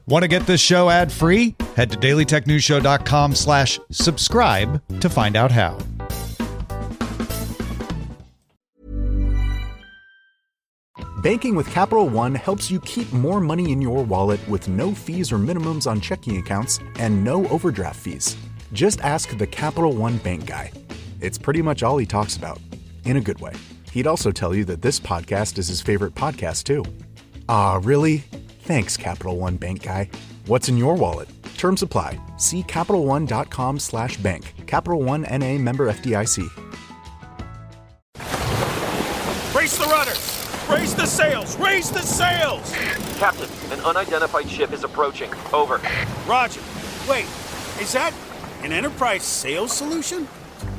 Want to get this show ad-free? Head to dailytechnewsshow.com/subscribe to find out how. Banking with Capital One helps you keep more money in your wallet with no fees or minimums on checking accounts and no overdraft fees. Just ask the Capital One bank guy. It's pretty much all he talks about, in a good way. He'd also tell you that this podcast is his favorite podcast, too. Ah, really? Thanks, Capital One bank guy. What's in your wallet? Terms apply. See CapitalOne.com/bank. Capital One N.A. member FDIC. Brace the rudders! Raise the sails! Raise the sails! Captain, an unidentified ship is approaching. Over. Roger. Wait, is that an enterprise sales solution?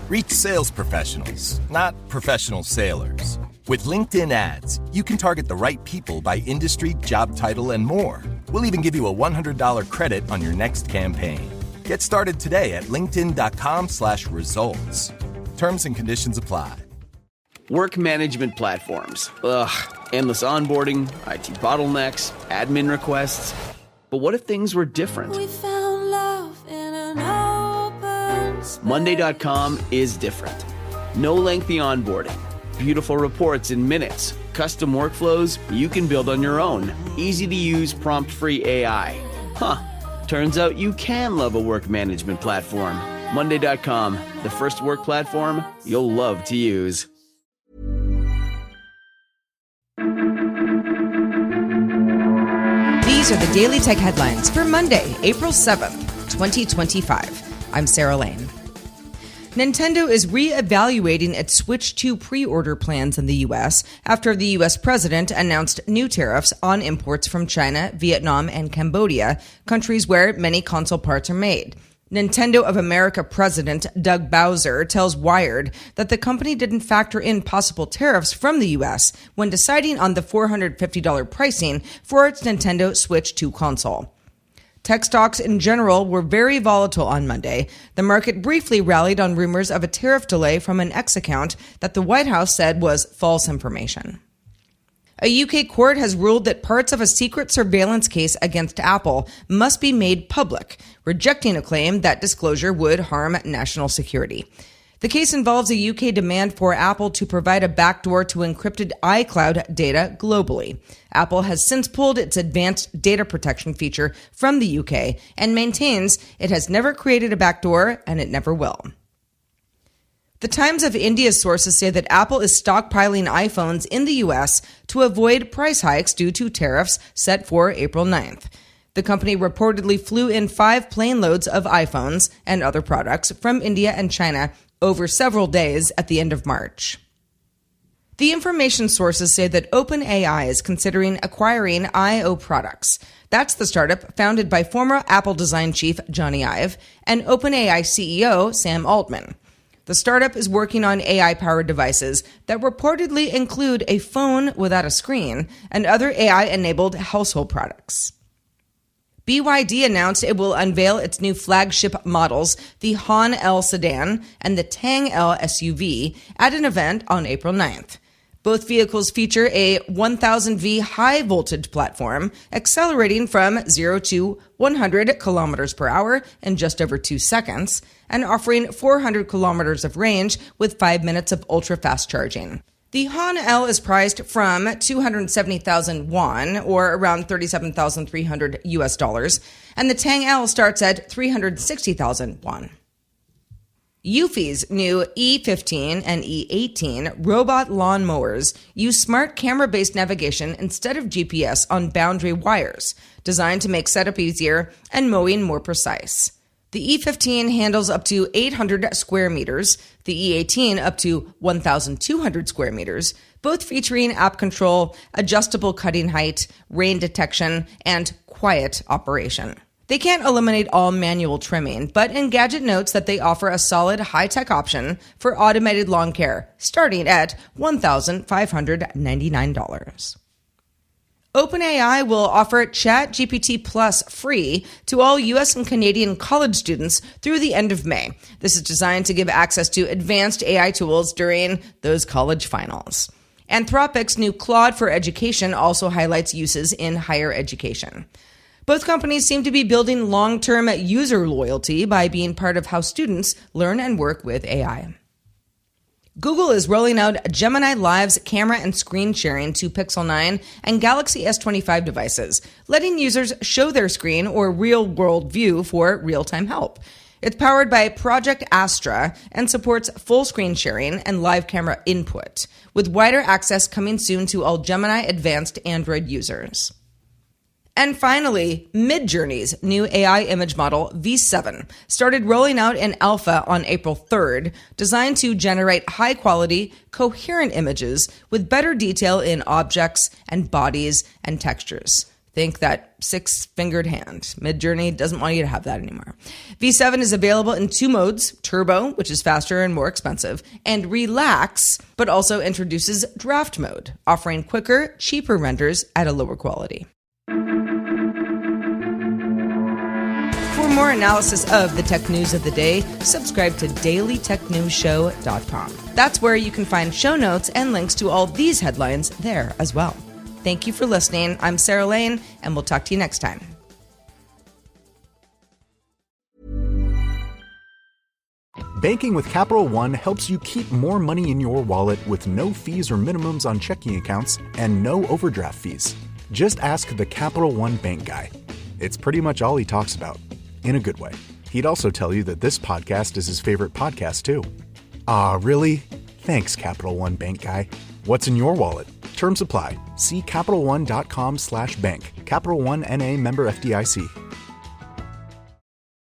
Reach sales professionals, not professional sailors. With LinkedIn ads, you can target the right people by industry, job title, and more. We'll even give you a $100 credit on your next campaign. Get started today at linkedin.com/results. Terms and conditions apply. Work management platforms. Ugh, endless onboarding, IT bottlenecks, admin requests. But what if things were different? We found love in an open space. Monday.com is different. No lengthy onboarding. Beautiful reports in minutes. Custom workflows you can build on your own. Easy to use prompt-free AI. Turns out you can love a work management platform. Monday.com, the first work platform you'll love to use. These are the Daily Tech headlines for Monday, April 7th, 2025. I'm Sarah Lane. Nintendo is re-evaluating its Switch 2 pre-order plans in the U.S. after the U.S. president announced new tariffs on imports from China, Vietnam, and Cambodia, countries where many console parts are made. Nintendo of America president Doug Bowser tells Wired that the company didn't factor in possible tariffs from the U.S. when deciding on the $450 pricing for its Nintendo Switch 2 console. Tech stocks in general were very volatile on Monday. The market briefly rallied on rumors of a tariff delay from an X account that the White House said was false information. A UK court has ruled that parts of a secret surveillance case against Apple must be made public, rejecting a claim that disclosure would harm national security. The case involves a UK demand for Apple to provide a backdoor to encrypted iCloud data globally. Apple has since pulled its advanced data protection feature from the UK and maintains it has never created a backdoor and it never will. The Times of India's sources say that Apple is stockpiling iPhones in the U.S. to avoid price hikes due to tariffs set for April 9th. The company reportedly flew in 5 plane loads of iPhones and other products from India and China over several days at the end of March. The information sources say that OpenAI is considering acquiring I.O. Products. That's the startup founded by former Apple design chief Johnny Ive and OpenAI CEO Sam Altman. The startup is working on AI-powered devices that reportedly include a phone without a screen and other AI-enabled household products. BYD announced it will unveil its new flagship models, the Han L sedan and the Tang L SUV, at an event on April 9th. Both vehicles feature a 1000V high-voltage platform, accelerating from 0 to 100 kilometers per hour in just over 2 seconds, and offering 400 kilometers of range with 5 minutes of ultra-fast charging. The Han L is priced from 270,000 won, or around $37,300 US, and the Tang L starts at 360,000 won. Eufy's new E15 and E18 robot lawn mowers use smart camera-based navigation instead of GPS on boundary wires, designed to make setup easier and mowing more precise. The E15 handles up to 800 square meters, the E18 up to 1,200 square meters, both featuring app control, adjustable cutting height, rain detection, and quiet operation. They can't eliminate all manual trimming, but Engadget notes that they offer a solid high-tech option for automated lawn care, starting at $1,599. OpenAI will offer ChatGPT Plus free to all U.S. and Canadian college students through the end of May. This is designed to give access to advanced AI tools during those college finals. Anthropic's new Claude for Education also highlights uses in higher education. Both companies seem to be building long-term user loyalty by being part of how students learn and work with AI. Google is rolling out Gemini Live's camera and screen sharing to Pixel 9 and Galaxy S25 devices, letting users show their screen or real-world view for real-time help. It's powered by Project Astra and supports full screen sharing and live camera input, with wider access coming soon to all Gemini Advanced Android users. And finally, Midjourney's new AI image model, V7, started rolling out in alpha on April 3rd, designed to generate high-quality, coherent images with better detail in objects and bodies and textures. Think that six-fingered hand. Midjourney doesn't want you to have that anymore. V7 is available in two modes, Turbo, which is faster and more expensive, and Relax, but also introduces Draft Mode, offering quicker, cheaper renders at a lower quality. For more analysis of the tech news of the day, subscribe to dailytechnewsshow.com. That's where you can find show notes and links to all these headlines there as well. Thank you for listening. I'm Sarah Lane, and we'll talk to you next time. Banking with Capital One helps you keep more money in your wallet with no fees or minimums on checking accounts and no overdraft fees. Just ask the Capital One bank guy. It's pretty much all he talks about, in a good way. He'd also tell you that this podcast is his favorite podcast, too. Aw, really? Thanks, Capital One bank guy. What's in your wallet? Terms apply. See CapitalOne.com/bank. Capital One N.A. member FDIC.